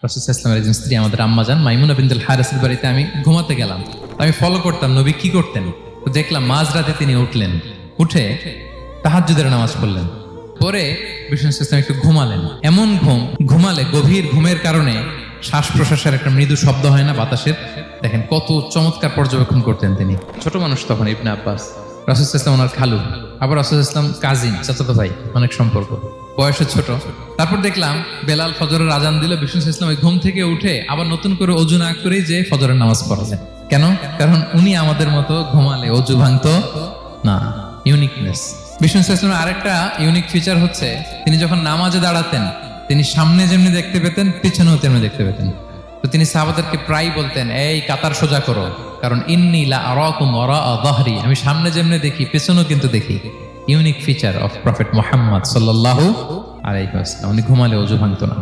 রাসূল সাল্লাল্লাহু আলাইহি ওয়াসাল্লামের একজন স্ত্রী আমাদের আম্মা জান মাইমুনা বিনতুল হারিসের বাড়িতে আমি ঘুমাতে গেলাম। আমি ফলো করতাম নবী কি করতেন। তো দেখলাম মাঝরাতে তিনি উঠলেন, উঠে তাহাজ্জুদের নামাজ পড়লেন, পরে বিষ্ণু সাল্লাল্লাহু একটু ঘুমালেন। এমন ঘুমালে গভীর ঘুমের কারণে শ্বাস প্রশ্বাসের একটা মৃদু শব্দ হয় না বাতাসের, দেখেন কত চমৎকার পর্যবেক্ষণ করতেন তিনি। ছোট মানুষ তখন ইবনে আব্বাস, রাসূল সাল্লাল্লাহু আলাইহি ওয়াসাল্লাম ওনার খালু, আবার রাসূল সাল্লাল্লাহু আলাইহি ওয়াসাল্লাম কাজিন, চাচাতো ভাই, অনেক সম্পর্ক, বয়সে ছোট। তারপর দেখলাম বেলাল ফজরের আজান দিল, বিষ্ণু সাল্লাল্লাহু আলাইহি ওয়াসাল্লাম ওই ঘুম থেকে উঠে আবার নতুন করে অজু না করেই যে ফজরের নামাজ পড়ালেন। কেন? কারণ উনি আমাদের মতো ঘুমালে অজু ভাঙতো না। ইউনিকনেস। বিষ্ণু সাল্লাল্লাহু আলাইহি ওয়াসাল্লামের আরেকটা ইউনিক ফিচার হচ্ছে তিনি যখন নামাজে দাঁড়াতেন তিনি সামনে যেমনি দেখতে পেতেন পিছনেও তেমনি দেখতে পেতেন। তো তিনি সাহাবাদেরকে প্রায় বলতেন, এই কাতার সোজা করো, কারণ ইন্নী লা আরাকুম ওয়ারাআ যাহরি, আমি সামনে যেমনি দেখি পেছনেও কিন্তু দেখি। Unique feature of prophet Muhammad সাল্লাল্লাহু আলাইহি ওয়াসাল্লাম। উনি ঘুমালে অজু ভাঙতো না।